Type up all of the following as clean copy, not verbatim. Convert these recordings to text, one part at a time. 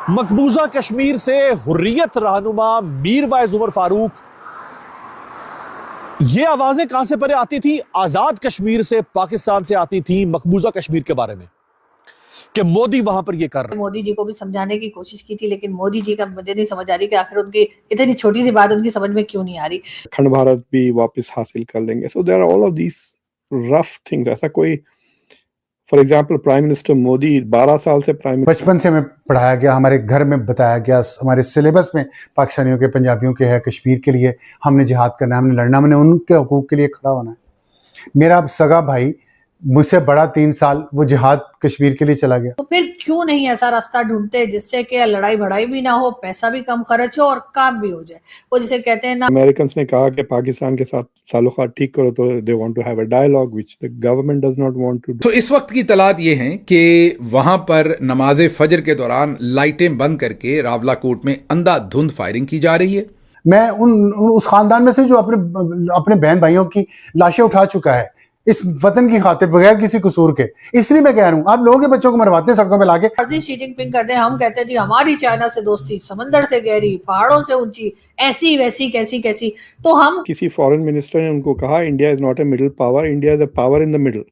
मकबूजा कश्मीर से हुर्रियत रहनुमा मीरवाइज उमर फारूक, ये आवाजें कहां से परे आती थी? आजाद कश्मीर से, पाकिस्तान से आती थी मकबूजा कश्मीर के बारे में कि मोदी वहां पर ये कर रहे हैं। मोदी जी को भी समझाने की कोशिश की थी, लेकिन मोदी जी का मुझे नहीं समझ आ रही कि आखिर उनकी इतनी छोटी सी बात उनकी समझ में क्यों नहीं आ रही। अखंड भारत भी वापस हासिल कर लेंगे। So there are all of these rough things. ऐसा कोई, for example prime minister Modi 12 साल से बचपन से हमें पढ़ाया गया, हमारे घर में बताया गया, हमारे सिलेबस में पाकिस्तानियों के, पंजाबियों के है, कश्मीर के लिए हमने जिहाद करना है, हमने लड़ना, हमने उनके हकूक़ के लिए खड़ा होना है। मेरा सगा भाई मुझसे बड़ा 3 साल वो जिहाद कश्मीर के लिए चला गया। तो फिर क्यों नहीं ऐसा रास्ता ढूंढते जिससे कि लड़ाई भड़ाई भी ना हो, पैसा भी कम खर्च हो और काम भी हो जाए। वो जिसे कहते हैं ना, अमेरिकन ने कहा कि पाकिस्तान के साथ ताल्लुकात ठीक करो, तो they want to have a dialogue which the government does not want to do. तो इस वक्त की तलात ये है कि वहां पर नमाज फजर के दौरान लाइटें बंद करके रावलाकोट में अंधाधुंध फायरिंग की जा रही है। मैं उस खानदान में से जो अपने बहन भाइयों की लाशें उठा चुका है इस वतन की खातिर बगैर किसी कसूर के, इसलिए मैं कह रहा हूँ आप लोगों के बच्चों को मरवाते हैं सड़कों पे लाके। शी जिनपिंग करते हैं, हम कहते हैं जी हमारी चाइना से दोस्ती समंदर से गहरी, पहाड़ों से ऊंची, ऐसी वैसी कैसी कैसी। तो हम किसी फॉरेन मिनिस्टर ने उनको कहा India is not a middle power, India is a power in the middle.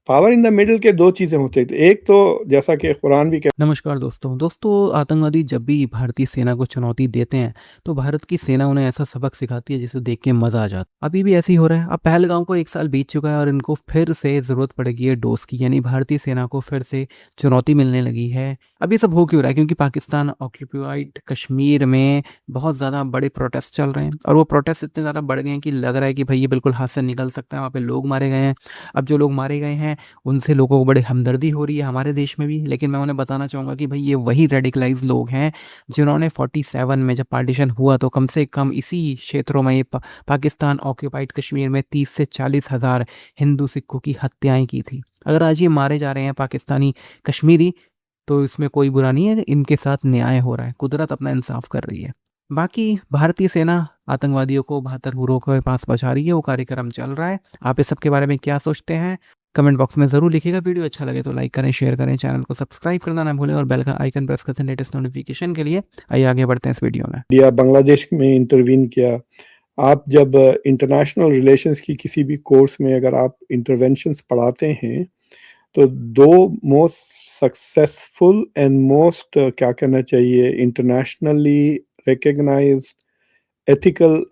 Power in the middle के दो चीजें होते हैं, एक तो जैसा कि कुरान भी कहता। नमस्कार दोस्तों, आतंकवादी जब भी भारतीय सेना को चुनौती देते हैं तो भारत की सेना उन्हें ऐसा सबक सिखाती है जिसे देख के मजा आ जाता है। अभी भी ऐसे ही हो रहा है। अब पहलगाम को 1 साल बीत चुका है और इनको फिर से जरूरत पड़ेगी है डोज की, यानी भारतीय सेना को फिर से चुनौती मिलने लगी है। अब ये सब हो क्यों रहा है? क्योंकि पाकिस्तान ऑक्यूपाइड कश्मीर में बहुत ज्यादा बड़े प्रोटेस्ट चल रहे हैं और वो प्रोटेस्ट इतने ज्यादा बढ़ गए हैं कि लग रहा है कि भाई ये बिल्कुल हाथ से निकल सकता है। वहाँ पे लोग मारे गए हैं। अब जो लोग मारे गए हैं उनसे लोगों को बड़े हमदर्दी हो रही है हमारे देश में भी, लेकिन मैं उन्हें बताना चाहूँगा कि भाई ये वही रेडिकलाइज लोग हैं जिन्होंने 47 में जब पार्टीशन हुआ तो कम से कम इसी क्षेत्रों में ये पाकिस्तान ऑक्यूपाइड कश्मीर में 30 से 40 हज़ार हिंदू सिखों की हत्याएं की थी। अगर आज ये मारे जा रहे हैं पाकिस्तानी कश्मीरी तो इसमें कोई बुरा नहीं है, इनके साथ न्याय हो रहा है, कुदरत अपना इंसाफ कर रही है। बाकी भारतीय सेना आतंकवादियों को 72 हुरों के पास पहुंचा रही है, वो कार्यक्रम चल रहा है। आप इस सब के बारे में क्या सोचते हैं कमेंट बॉक्स में जरूर लिखिएगा। वीडियो अच्छा लगे तो लाइक करें, शेयर करें, चैनल को सब्सक्राइब करना ना भूलें और बेल का आइकन प्रेस करते हैं लेटेस्ट नोटिफिकेशन के लिए। आइए आगे बढ़ते हैं इस वीडियो में। इंडिया बांग्लादेश में इंटरवीन किया। आप जब इंटरनेशनल रिलेशंस की किसी भी कोर्स में अगर आप इंटरवेंशंस पढ़ाते हैं तो दो मोस्ट सक्सेसफुल एंड मोस्ट क्या कहना चाहिए internationally recognised ethical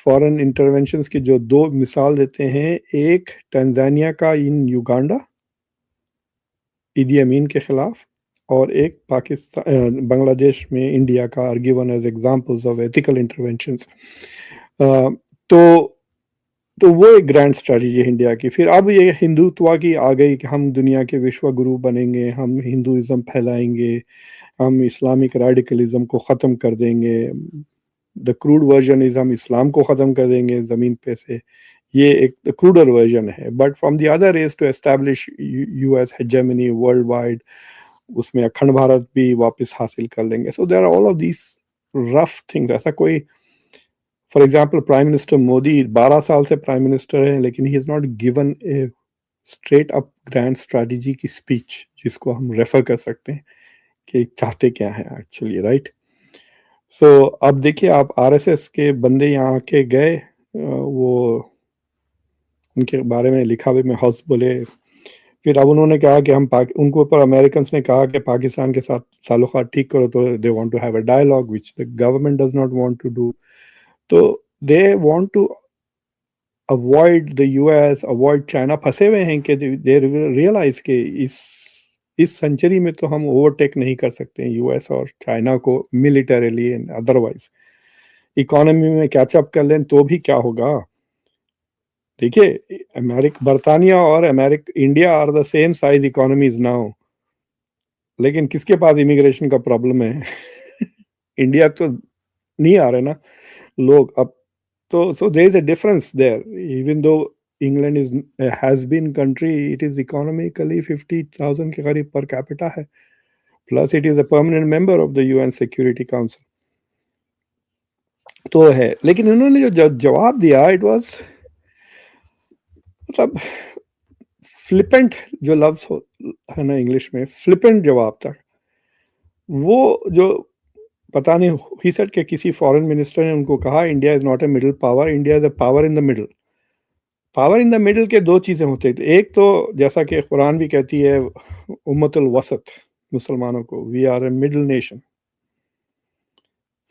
foreign interventions की जो दो मिसाल देते हैं, एक टंजानिया का इन युगांडा ईदी अमीन के खिलाफ, और एक पाकिस्तान बांग्लादेश में इंडिया का are given as examples of ethical interventions. तो वो एक ग्रैंड स्ट्रेटजी है इंडिया की। फिर अब ये हिंदुत्व की आ गई कि हम दुनिया के विश्व गुरु बनेंगे, हम हिंदुइज्म फैलाएंगे, हम इस्लामिक रेडिकलिज्म को ख़त्म कर देंगे। द क्रूड वर्जन इज हम इस्लाम को ख़त्म कर देंगे ज़मीन पे से। ये एक द क्रूडर वर्जन है। But from the other is to establish US hegemony world wide, उसमें अखंड भारत भी वापस हासिल कर लेंगे। So there are all of these rough things. ऐसा कोई, for example prime minister Modi 12 साल से प्राइम मिनिस्टर है, लेकिन he is not given a straight up grand strategy की स्पीच जिसको हम रेफर कर सकते हैं कि चाहते क्या है एक्चुअली, राइट। सो अब देखिए, आप आरएसएस के बंदे यहाँ के गए, वो उनके बारे में लिखा भी, मैं हौस बोले। फिर अब उन्होंने कहा कि हम उनके ऊपर अमेरिकन ने कहा कि पाकिस्तान के साथ ताल्लुकात ठीक करो, तो they want to have a dialogue which the government does not want to do. तो they want to avoid the US, avoid China. फंसे हुए हैं कि दे रियलाइज के इस सेंचुरी में तो हम ओवरटेक नहीं कर सकते यूएस और चाइना को मिलिटरीली एंड अदरवाइज। इकोनॉमी में कैचअप कर लें तो भी क्या होगा। देखिए, बर्तानिया और India are the same size economies now, लेकिन किसके पास इमिग्रेशन का प्रॉब्लम है? इंडिया तो नहीं आ रहे ना लोग अब तो। So there is a difference there. Even though England is has been country, it is economically 50,000 के करीब पर कैपिटा है, plus it is a permanent member of the UN security council तो है। लेकिन उन्होंने जो जवाब दिया, इट वाज मतलब फ्लिपेंट, जो लफ्ज है ना इंग्लिश में फ्लिपेंट जवाब था। वो जो पता नहीं ही सेड कि किसी फॉरेन मिनिस्टर ने उनको कहा India is not a middle power, India is a power in the middle. Power in the middle के दो चीज़ें होती है, एक तो जैसा कि कुरान भी कहती है उम्मतुल वसत, मुसलमानों को we are a middle nation.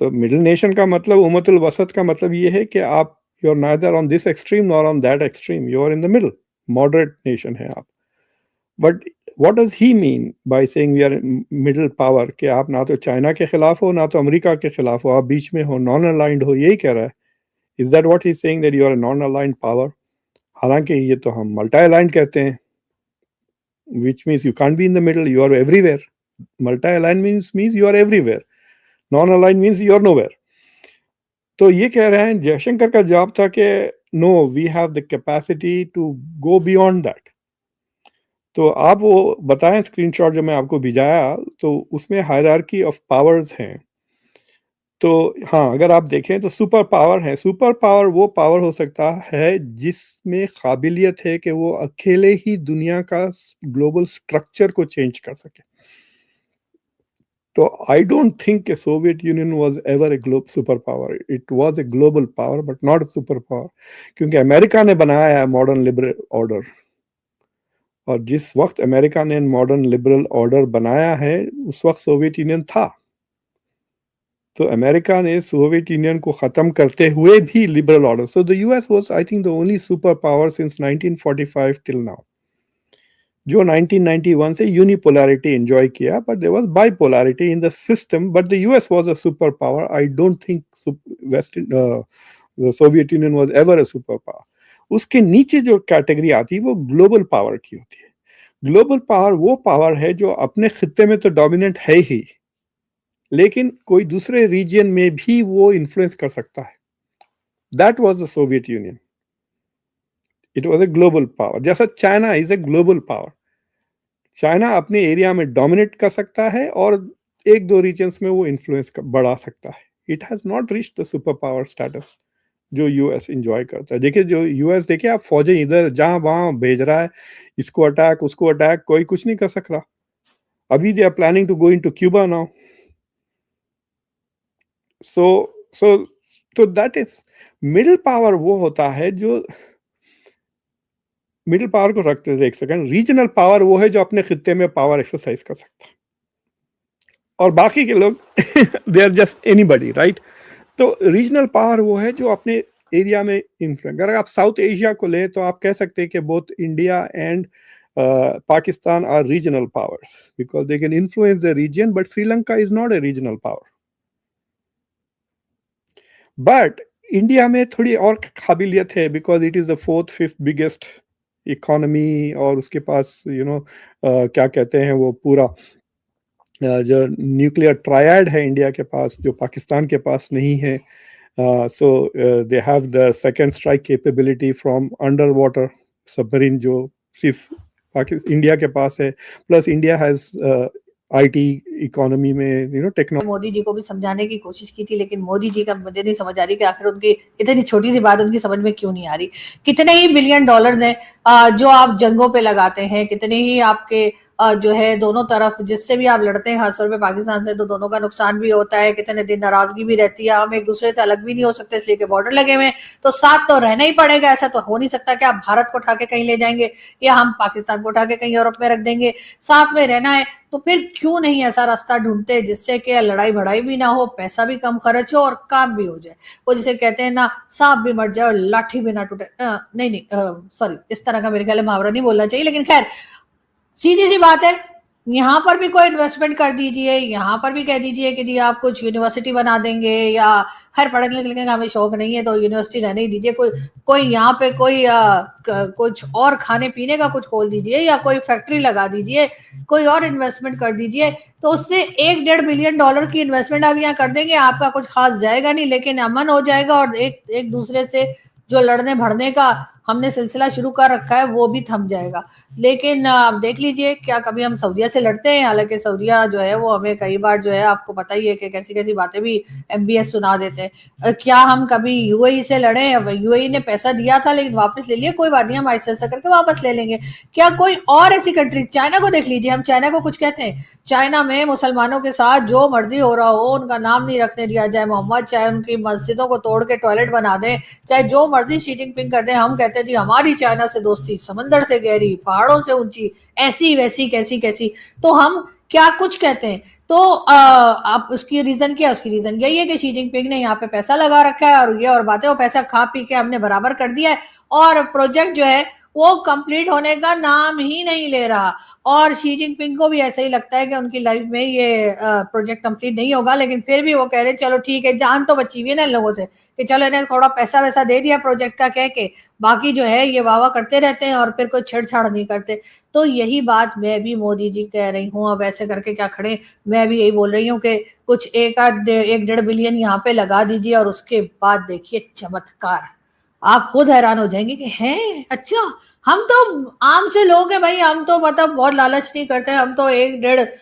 तो मिडिल नेशन का मतलब, उम्मतुल वसत का मतलब ये है कि आप you are neither on this extreme nor on that extreme, you are in the middle, moderate nation है आप। But what does he mean by saying we are middle power, कि आप ना तो चाइना के खिलाफ हो ना तो अमेरिका के खिलाफ हो, आप बीच में हो, नॉन अलाइंड हो, यही कह रहा है। Is that what he is saying, that you are a non aligned power? हालांकि ये तो हम मल्टी अलाइंड कहते हैं, which means you can't be in the middle, you are everywhere. Multi-aligned means you are everywhere. Non-aligned means you are nowhere. तो ये कह रहे हैं, जयशंकर का जवाब था कि no we have the capacity to go beyond that. तो आप वो बताएं स्क्रीनशॉट जो मैं आपको भिजाया, तो उसमें हायरार्की ऑफ पावर्स हैं। तो हाँ, अगर आप देखें तो सुपर पावर है, सुपर पावर वो पावर हो सकता है जिसमें काबिलियत है कि वो अकेले ही दुनिया का ग्लोबल स्ट्रक्चर को चेंज कर सके। तो आई डोंट थिंक कि Soviet Union was ever A super power, it was a global power but not a super power, क्योंकि अमेरिका ने बनाया है मॉडर्न लिबरल ऑर्डर, और जिस वक्त अमेरिका ने मॉडर्न लिबरल ऑर्डर बनाया है उस वक्त सोवियत यूनियन था। तो अमेरिका ने सोवियत यूनियन को खत्म करते हुए भी liberal order, so the US was I think the only super power since 1945 till now, जो 1991 से यूनिपोलैरिटी एंजॉय किया, but there was bipolarity in the system, but the US was a super power. I don't think the Soviet Union was ever a super power. उसके नीचे जो category आती है वो global power की होती है। ग्लोबल पावर वो पावर है जो अपने खित्ते में तो डोमिनेंट है ही, लेकिन कोई दूसरे रीजन में भी वो इन्फ्लुएंस कर सकता है। That was the Soviet Union, it was a global power. जैसा China is a global power, China अपने एरिया में डोमिनेट कर सकता है और एक दो रीजन्स में वो इन्फ्लुएंस बढ़ा सकता है। It has not reached the super power status जो यूएस एंजॉय करता है। देखिए जो यूएस, देखिए आप फौजें इधर जहां वहां भेज रहा है, इसको अटैक उसको अटैक, कोई कुछ नहीं कर सक रहा। अभी they are planning to go into Cuba now. so that is middle power. वो होता है जो मिडिल पावर को रखते थे एक सेकंड, रीजनल पावर वो है जो अपने खित्ते में पावर एक्सरसाइज कर सकता है, और बाकी के लोग they are just anybody, right. तो रीजनल पावर वो है जो अपने एरिया में इन्फ्लुएंस। अगर आप साउथ एशिया को ले तो आप कह सकते हैं कि both India and Pakistan are regional powers because they can influence the region, but Sri Lanka is not a regional power. But India में थोड़ी और काबिलियत है because it is the 4th 5th biggest economy, और उसके पास क्या कहते हैं वो पूरा जो न्यूक्लियर ट्रायड है इंडिया के पास, जो पाकिस्तान के पास नहीं है। So they have the second strike capability from under water submarine, जो सिर्फ इंडिया के पास है। Plus India has IT economy में टेक्नोलॉजी। मोदी जी को भी समझाने की कोशिश की थी, लेकिन मोदी जी का मुझे नहीं समझ आ रही कि आखिर उनकी इतनी छोटी सी बात उनकी समझ में क्यों नहीं आ रही। कितने ही बिलियन डॉलर्स हैं जो आप जंगों पे लगाते हैं, कितने ही आपके जो है दोनों तरफ जिससे भी आप लड़ते हैं, खासतौर पे पाकिस्तान से, तो दोनों का नुकसान भी होता है, कितने दिन नाराजगी भी रहती है, हम एक दूसरे से अलग भी नहीं हो सकते इसलिए कि बॉर्डर लगे हुए हैं, तो साथ तो रहना ही पड़ेगा। ऐसा तो हो नहीं सकता कि आप भारत को उठा के कहीं ले जाएंगे या हम पाकिस्तान को उठा के कहीं यूरोप में रख देंगे, साथ में रहना है। तो फिर क्यों नहीं ऐसा रास्ता ढूंढते जिससे कि लड़ाई भड़ाई भी ना हो, पैसा भी कम खर्च हो और काम भी हो जाए। वो जिसे कहते हैं ना, सांप भी मर जाए और लाठी भी ना टूटे, नहीं सॉरी, इस तरह का मेरे ख्याल मुहावरा नहीं बोलना चाहिए, लेकिन खैर सीधी सी बात है, यहाँ पर भी कोई इन्वेस्टमेंट कर दीजिए, यहाँ पर भी कह दीजिए कि जी आप कुछ यूनिवर्सिटी बना देंगे, या खैर पढ़ने लिखने का हमें शौक नहीं है तो यूनिवर्सिटी रहने ही दीजिए, कोई यहाँ पे कोई कुछ और खाने पीने का कुछ खोल दीजिए, या कोई फैक्ट्री लगा दीजिए, कोई और इन्वेस्टमेंट कर दीजिए, तो उससे $1-1.5 बिलियन की इन्वेस्टमेंट आप यहाँ कर देंगे, आपका कुछ खास जाएगा नहीं, लेकिन अमन हो जाएगा और एक दूसरे से जो लड़ने भड़ने का हमने सिलसिला शुरू कर रखा है वो भी थम जाएगा। लेकिन आप देख लीजिए, क्या कभी हम सऊदीया से लड़ते हैं? हालांकि सऊदीया जो है वो हमें कई बार जो है, आपको पता ही है कि कैसी कैसी बातें भी MBS सुना देते हैं। क्या हम कभी UAE से लड़े? UAE ने पैसा दिया था लेकिन वापस ले लिया, कोई बात नहीं, हम ऐसा करके वापस ले लेंगे। क्या कोई और ऐसी कंट्री, चाइना को देख लीजिए, हम चाइना को कुछ कहते हैं? चाइना में मुसलमानों के साथ जो मर्जी हो रहा हो, उनका नाम नहीं रखने दिया जाए मोहम्मद, चाहे उनकी मस्जिदों को तोड़ के टॉयलेट बना दें, चाहे जो मर्जी शी जिनपिंग कर दें, हम कहते हैं जी हमारी चाइना से दोस्ती समंदर से गहरी, पहाड़ों से ऊंची, ऐसी वैसी कैसी कैसी। तो हम क्या कुछ कहते हैं। तो आप उसकी रीजन क्या? उसकी रीजन यही है कि शी जिनपिंग ने यहाँ पे पैसा लगा रखा है और ये और बातें, वो पैसा खा पी के हमने बराबर कर दिया है और प्रोजेक्ट जो है वो कंप्लीट होने का नाम ही नहीं ले रहा। और शी जिनपिंग को भी ऐसा ही लगता है कि उनकी लाइफ में ये प्रोजेक्ट कंप्लीट नहीं होगा, लेकिन फिर भी वो कह रहे चलो ठीक है, जान तो बची हुई है ना इन लोगों से कि चलो इन्हें थोड़ा पैसा वैसा दे दिया प्रोजेक्ट का कह के, बाकी जो है ये वाह करते रहते हैं और फिर कोई छेड़छाड़ नहीं करते। तो यही बात मैं भी मोदी जी कह रही हूँ। अब ऐसे करके क्या खड़े, मैं भी यही बोल रही हूँ कि कुछ 1-1.5 बिलियन यहाँ पे लगा दीजिए और उसके बाद देखिए चमत्कार। आप खुद हैरान हो जाएंगे कि हैं अच्छा, हम तो आम से लोग हैं भाई, हम तो मतलब बहुत लालच नहीं करते, हम तो 1-1.5